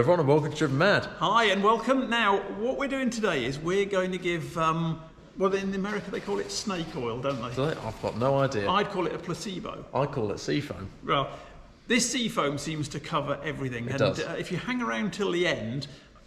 everyone and welcome to Driven Mad. Hi and welcome. Now, what we're doing today is we're going to give, well, in America they call it snake oil, don't they? I've got no idea. I'd call it a placebo. I call it Seafoam. Well, this Seafoam seems to cover everything. It does. If you hang around till the end,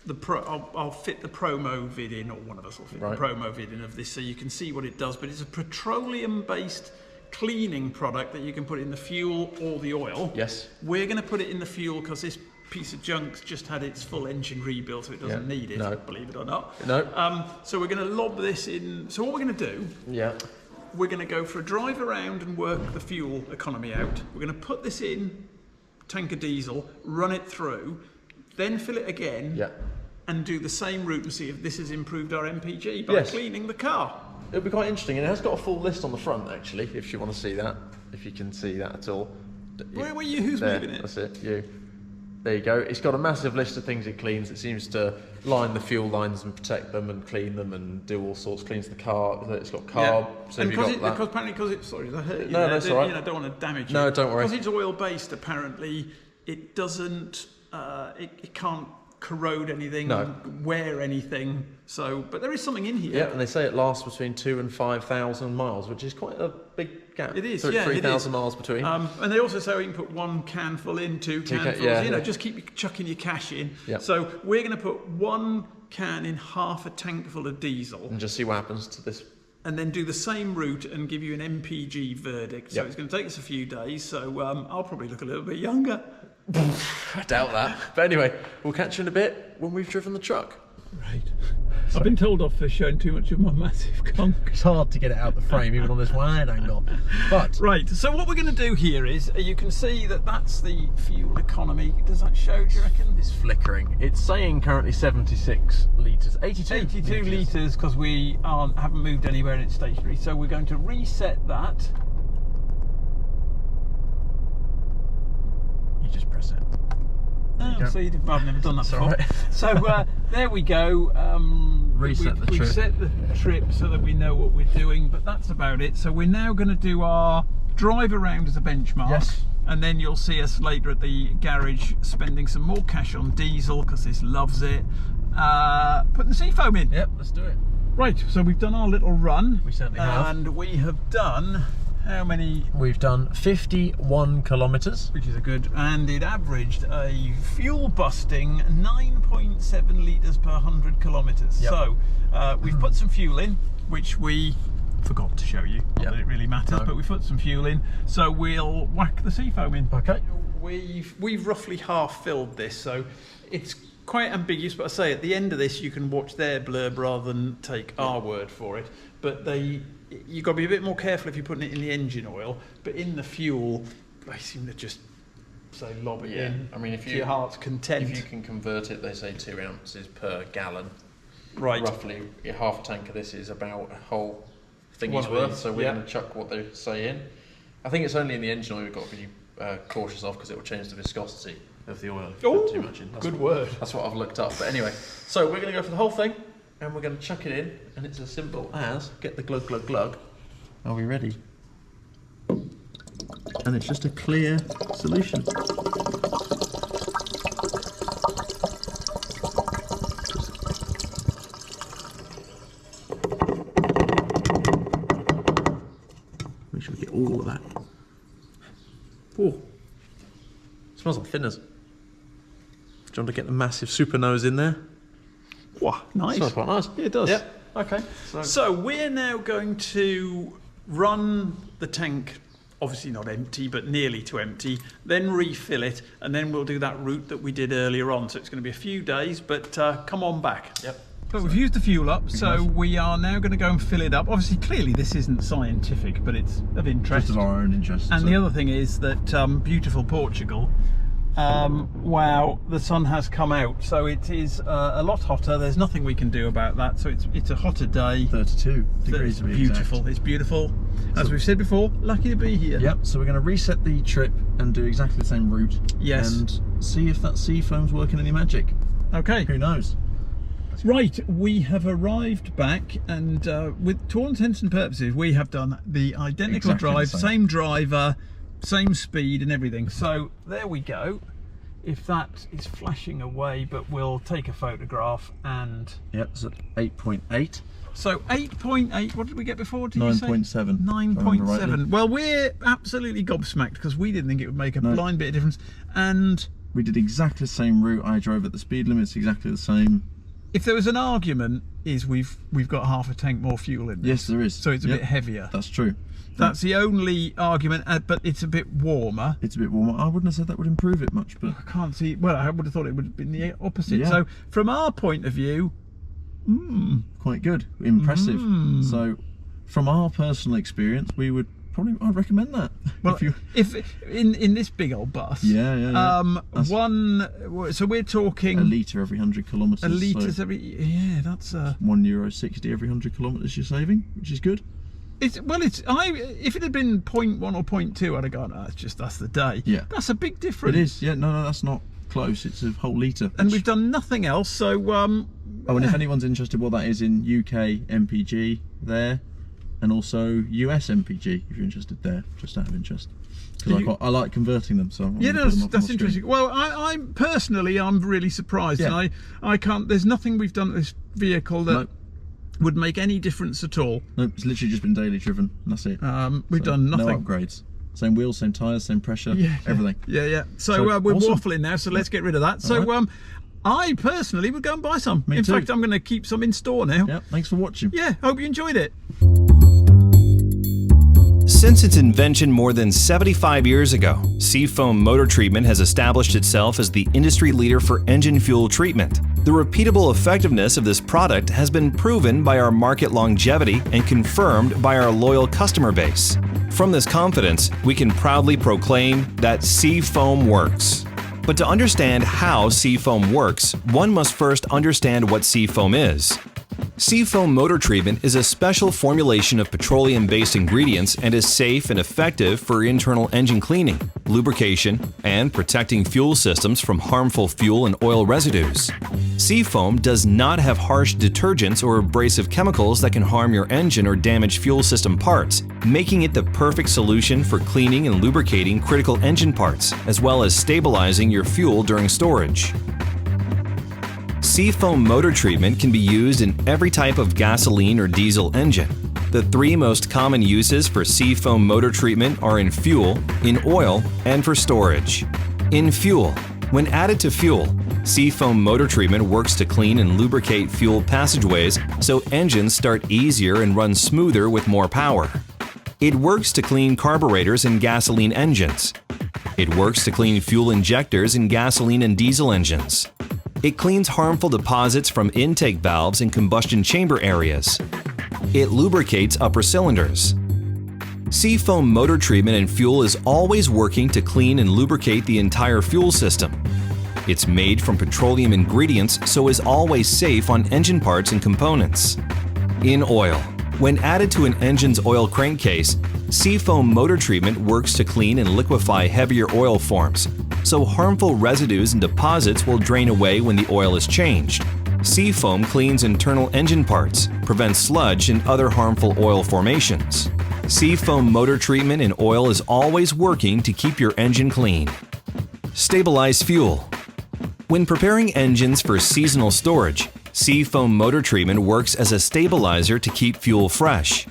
I'll fit the promo vid in, or one of us will fit the promo vid in of this so you can see what it does. But it's a petroleum-based cleaning product that you can put in the fuel or the oil. Yes. We're going to put it in the fuel because this piece of junk's just had its full engine rebuilt, so it doesn't need it, believe it or not. No. So we're going to lob this in. So what we're going to do, we're going to go for a drive around and work the fuel economy out. We're going to put this in, tank of diesel, run it through, then fill it again, and do the same route and see if this has improved our MPG by cleaning the car. It'll be quite interesting, and it has got a full list on the front actually, if you want to see that, if you can see that at all. Where were you? Who's moving it? That's it, you. There you go. It's got a massive list of things it cleans. It seems to line the fuel lines and protect them and clean them and do all sorts. Cleans the car. It's got carb. So and because it's sorry, I hurt you. No, that's all right. You know, don't want to damage it. No, don't worry. Because it's oil based, apparently, it doesn't. It can't corrode anything, wear anything. So, but there is something in here. Yeah, and they say it lasts between 2,000 and 5,000 miles, which is quite a big gap. It is, so 3,000 miles between. And they also say you can put one can full in, two cans full. Just keep chucking your cash in. Yeah. So we're going to put one can in half a tank full of diesel. And just see what happens to this. And then do the same route and give you an MPG verdict. So it's going to take us a few days. So I'll probably look a little bit younger. I doubt that. But anyway, we'll catch you in a bit when we've driven the truck. Right. I've been told off for showing too much of my massive conch. It's hard to get it out the frame even on this wide angle. But right, so what we're going to do here is, you can see that that's the fuel economy. Does that show, do you reckon? It's flickering. It's saying currently 76 litres. 82 litres because we haven't moved anywhere and it's stationary. So we're going to reset that. Just press it. So I've never done that before. Right. So there we go. Reset the trip. Reset the trip so that we know what we're doing, but that's about it. So we're now going to do our drive around as a benchmark. Yes. And then you'll see us later at the garage spending some more cash on diesel because this loves it. Putting the Seafoam in. Yep, let's do it. Right, so we've done our little run. We certainly have. And we have done... How many? We've done 51 kilometres. Which is a good, and it averaged a fuel busting 9.7 litres per 100 kilometres. Yep. So we've put some fuel in, which we forgot to show you. Not that it really matters, but we put some fuel in. So we'll whack the Seafoam in. Okay. We've roughly half filled this, so it's quite ambiguous, but I say at the end of this you can watch their blurb rather than take our word for it. But you've got to be a bit more careful if you're putting it in the engine oil, but in the fuel, they seem to just say lob it in. I mean, if to your heart's content. If you can convert it, they say 2 ounces per gallon. Right. Roughly, half a tank of this is about a whole thingy's worth. So we're going to chuck what they say in. I think it's only in the engine oil we've got to be cautious of because it will change the viscosity of the oil if you put too much in. Good word. That's what I've looked up. But anyway, so we're going to go for the whole thing. And we're going to chuck it in, and it's as simple as get the glug glug glug. Are we ready? And it's just a clear solution. Make sure we get all of that. Oh, smells like thinners. Do you want to get the massive super nose in there? Wow, nice. Smells quite nice. Yeah, it does. Yep. Okay. So we're now going to run the tank, obviously not empty, but nearly to empty, then refill it, and then we'll do that route that we did earlier on. So it's going to be a few days, but come on back. Yep. So we've used the fuel up, so we are now going to go and fill it up. Obviously, clearly this isn't scientific, but it's of interest. Just of our own interest. And the other thing is that beautiful Portugal, wow, the sun has come out, so it is a lot hotter. There's nothing we can do about that, so it's a hotter day. 32 degrees to be beautiful exact. It's beautiful. As we've said before, lucky to be here. Yep, so we're going to reset the trip and do exactly the same route. Yes. And see if that Seafoam's working any magic. Okay. Who knows? Right, we have arrived back, and with to all intents and purposes, we have done the identical drive, same driver, same speed and everything. So there we go. if that is flashing away, but we'll take a photograph and... Yep, it's at 8.8. So 8.8, what did we get before? 9.7. 9.7. Well, we're absolutely gobsmacked because we didn't think it would make a blind bit of difference. And we did exactly the same route. I drove at the speed limits, exactly the same. If there was an argument, is we've got half a tank more fuel in this. Yes, there is. So it's a bit heavier. That's true. That's the only argument, but it's a bit warmer. It's a bit warmer. I wouldn't have said that would improve it much, but I can't see. Well, I would have thought it would have been the opposite. Yeah. So from our point of view, quite good, impressive. So from our personal experience, I'd recommend that. Well, if in this big old bus, so we're talking a litre every 100 kilometres. A litre every, that's €1.60 every 100 kilometres you're saving, which is good. If it had been 0.1 or 0.2, I'd have gone, that's the day. Yeah, that's a big difference. It is. Yeah, no, that's not close. It's a whole litre. And we've done nothing else. So and if anyone's interested, what that is in UK MPG there. And also US MPG, if you're interested there, just out of interest. Because I like converting them, so that's interesting. Well, I personally, I'm really surprised, and I can't. There's nothing we've done with this vehicle that would make any difference at all. No, it's literally just been daily driven, and that's it. We've done nothing. No upgrades. Same wheels, same tyres, same pressure, everything. Yeah. So we're waffling now, so let's get rid of that. So I personally would go and buy some. In fact, I'm going to keep some in store now. Yeah, thanks for watching. Yeah, hope you enjoyed it. Since its invention more than 75 years ago, Seafoam Motor Treatment has established itself as the industry leader for engine fuel treatment. The repeatable effectiveness of this product has been proven by our market longevity and confirmed by our loyal customer base. From this confidence, we can proudly proclaim that Seafoam works. But to understand how Seafoam works, one must first understand what Seafoam is. Seafoam Motor Treatment is a special formulation of petroleum-based ingredients and is safe and effective for internal engine cleaning, lubrication, and protecting fuel systems from harmful fuel and oil residues. Seafoam does not have harsh detergents or abrasive chemicals that can harm your engine or damage fuel system parts, making it the perfect solution for cleaning and lubricating critical engine parts, as well as stabilizing your fuel during storage. Seafoam Motor Treatment can be used in every type of gasoline or diesel engine. The three most common uses for Seafoam Motor Treatment are in fuel, in oil, and for storage. In fuel, when added to fuel, Seafoam Motor Treatment works to clean and lubricate fuel passageways so engines start easier and run smoother with more power. It works to clean carburetors in gasoline engines. It works to clean fuel injectors in gasoline and diesel engines. It cleans harmful deposits from intake valves in combustion chamber areas. It lubricates upper cylinders. Seafoam Motor Treatment and fuel is always working to clean and lubricate the entire fuel system. It's made from petroleum ingredients, so is always safe on engine parts and components. In oil, when added to an engine's oil crankcase, Seafoam Motor Treatment works to clean and liquefy heavier oil forms, so harmful residues and deposits will drain away when the oil is changed. Seafoam cleans internal engine parts, prevents sludge and other harmful oil formations. Seafoam Motor Treatment in oil is always working to keep your engine clean. Stabilize fuel. When preparing engines for seasonal storage, Seafoam Motor Treatment works as a stabilizer to keep fuel fresh.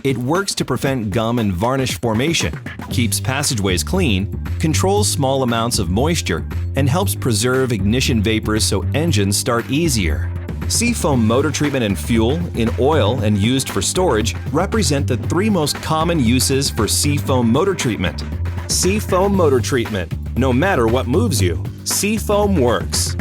It works to prevent gum and varnish formation, keeps passageways clean, controls small amounts of moisture, and helps preserve ignition vapors so engines start easier. Seafoam Motor Treatment and fuel, in oil and used for storage, represent the three most common uses for Seafoam Motor Treatment. Seafoam Motor Treatment. No matter what moves you, Seafoam works.